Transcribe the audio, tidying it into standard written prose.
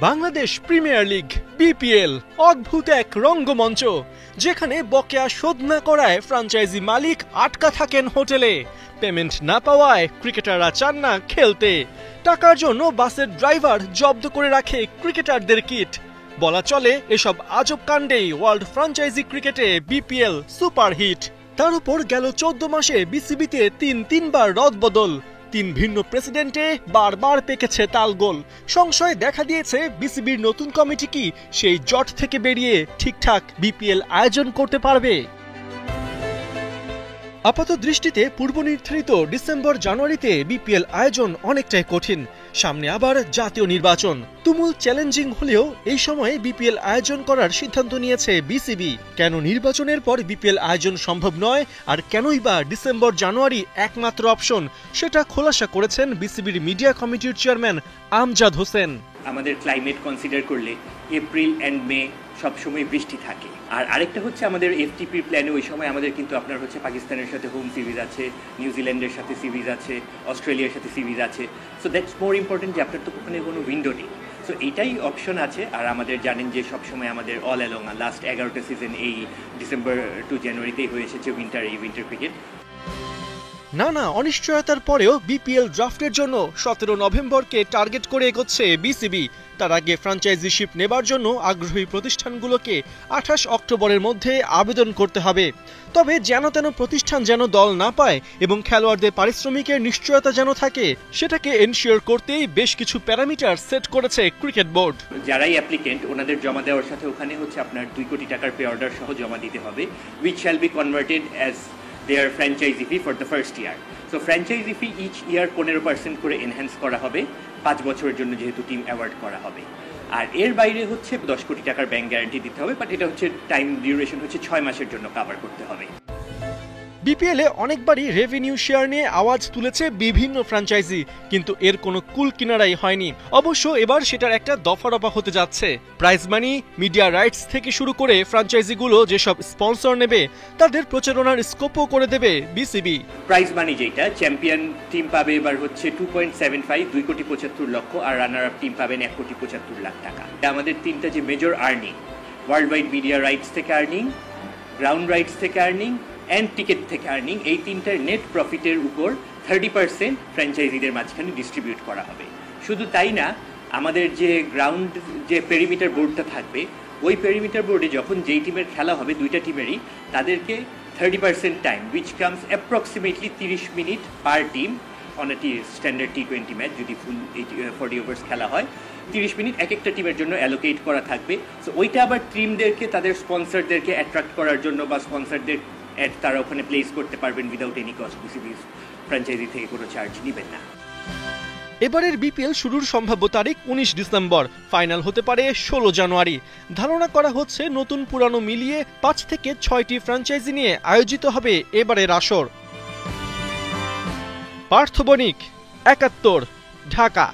Bangladesh premier league BPL অদ্ভুত এক রঙ্গমঞ্চ, যেখানে বকেয়া শোধ না করায় ফ্র্যাঞ্চাইজি মালিক আটকা থাকেন হোটেলে। পেমেন্ট না পাওয়ায় ক্রিকেটাররা চান না খেলতে। টাকার জন্য বাসের ড্রাইভার জব্দ করে রাখে ক্রিকেটারদের কিট। বলা চলে এসব আজব কাণ্ডেই ওয়ার্ল্ড ফ্র্যাঞ্চাইজি ক্রিকেটে বিপিএল সুপারহিট। তার উপর গেল 14 মাসে বিসিবিতে তিনবার রদবদল, 3 ভিন্ন প্রেসিডেন্টে বারবার পেকেছে তালগোল। সংশয় দেখা দিয়েছে বিসিবির নতুন কমিটি কি সেই জট থেকে বেরিয়ে ঠিকঠাক বিপিএল আয়োজন করতে পারবে। আপাত দৃষ্টিতে পূর্ব নির্ধারিত ডিসেম্বর-জানুয়ারিতে বিপিএল আয়োজন অনেকটাই কঠিন। সামনে আবার জাতীয় নির্বাচন, তুমুল চ্যালেঞ্জিং হলেও এই সময়ে বিপিএল আয়োজন করার সিদ্ধান্ত নিয়েছে বিসিবি। কেন নির্বাচনের পর বিপিএল আয়োজন সম্ভব নয়, আর কেনই বা ডিসেম্বর-জানুয়ারি একমাত্র অপশন, সেটা খোলাসা করেছেন বিসিবির মিডিয়া কমিটির চেয়ারম্যান আমজাদ হোসেন। আমাদের ক্লাইমেট কনসিডার করলে এপ্রিল অ্যান্ড মে সবসময় বৃষ্টি থাকে। আর আরেকটা হচ্ছে আমাদের এফটিপির প্ল্যানে ওই সময় আমাদের কিন্তু আপনার হচ্ছে পাকিস্তানের সাথে হোম সিরিজ আছে, নিউজিল্যান্ডের সাথে সিরিজ আছে, অস্ট্রেলিয়ার সাথে সিরিজ আছে। সো দ্যাটস মোর ইম্পর্টেন্ট যে আপনার তো ওখানে কোনো উইন্ডো নেই। সো এইটাই অপশন আছে। আর আমাদের জানেন যে সবসময় আমাদের অল অ্যালং লাস্ট 11টা সিজন এই ডিসেম্বর টু জানুয়ারিতেই হয়ে এসেছে উইন্টার ক্রিকেট। নানা অনিশ্চয়তার পরেও বিপিএল ড্রাফটের জন্য 17 নভেম্বরকে টার্গেট করে এগোচ্ছে বিসিবি। তার আগে ফ্র্যাঞ্চাইজিশিপ নেবার জন্য আগ্রহী প্রতিষ্ঠানগুলোকে 28 অক্টোবরের মধ্যে আবেদন করতে হবে। তবে যেন তেন প্রতিষ্ঠান যেন দল না পায় এবং খেলোয়াড়দের পারিশ্রমিকের নিশ্চয়তা যেন থাকে, সেটাকে এনশিওর করতেই বেশ কিছু প্যারামিটার সেট করেছে ক্রিকেট বোর্ড। যারাই অ্যাপ্লিকেন্ট ওনাদের জমা দেওয়ার সাথে ওখানে হচ্ছে আপনার 2 কোটি টাকার পে অর্ডার সহ জমা দিতে হবে, which shall be converted as their franchisee fee for the first year. So franchisee fee each year 15% করে এনহ্যান্স করা হবে 5 বছরের জন্য, যেহেতু টিম অ্যাওয়ার্ড করা হবে। আর এর বাইরে হচ্ছে 10 কোটি টাকার ব্যাংক গ্যারান্টি দিতে হবে, বাট এটা হচ্ছে টাইম ডিউরেশন হচ্ছে 6 মাসের জন্য কভার করতে হবে। বিপিএলে অনেকবারই রেভিনিউ শেয়ার নিয়ে আওয়াজ তুলেছে বিভিন্ন ফ্র্যাঞ্চাইজি, কিন্তু এর কোনো কুল কিনারাই হয়নি। অবশ্য এবার সেটার একটা দফারফা হতে যাচ্ছে। প্রাইজ মানি, মিডিয়া রাইটস থেকে শুরু করে ফ্র্যাঞ্চাইজিগুলো যেসব স্পন্সর নেবে তাদের প্রচারণার স্কোপও করে দেবে বিসিবি। প্রাইজ মানি যেটা চ্যাম্পিয়ন টিম পাবে এবার হচ্ছে 2.75 2 কোটি 75 লক্ষ, আর রানার আপ টিম পাবেন 1 কোটি 75 লাখ টাকা। আমাদের 3টা যে major earning, world wide media rights থেকে আর্নিং, গ্রাউন্ড রাইটস থেকে আর্নিং অ্যান্ড টিকিট থেকে আর্নিং, এই 3টার নেট প্রফিটের উপর 30% ফ্র্যাঞ্চাইজিদের মাঝখানে ডিস্ট্রিবিউট করা হবে। শুধু তাই না, আমাদের যে গ্রাউন্ড যে পেরিমিটার বোর্ডটা থাকবে, ওই পেরিমিটার বোর্ডে যখন যেই টিমের খেলা হবে, 2টা টিমেরই, তাদেরকে 30% time, which comes approximately 30 minute per team on a standard T20 match, যদি ফুল 40 ওভার্স খেলা হয়, 30 মিনিট এক একটা টিমের জন্য অ্যালোকেট করা থাকবে। সো ওইটা আবার টিমদেরকে তাদের স্পন্সরদেরকে অ্যাট্রাক্ট করার জন্য বা স্পন্সরদের তারা ওখানে প্লেস করতে পারবেন without any cost. BCB franchise থেকে কোনো চার্জ নেবেন না। এবারের বিপিএল শুরুর সম্ভাব্য তারিখ 19 ডিসেম্বর, ফাইনাল হতে পারে 16 জানুয়ারি। ধারণা করা হচ্ছে নতুন পুরানো মিলিয়ে 5 থেকে 6টি ফ্র্যাঞ্চাইজি নিয়ে আয়োজিত হবে এবারের আসর। পার্থ বণিক, 71, ঢাকা।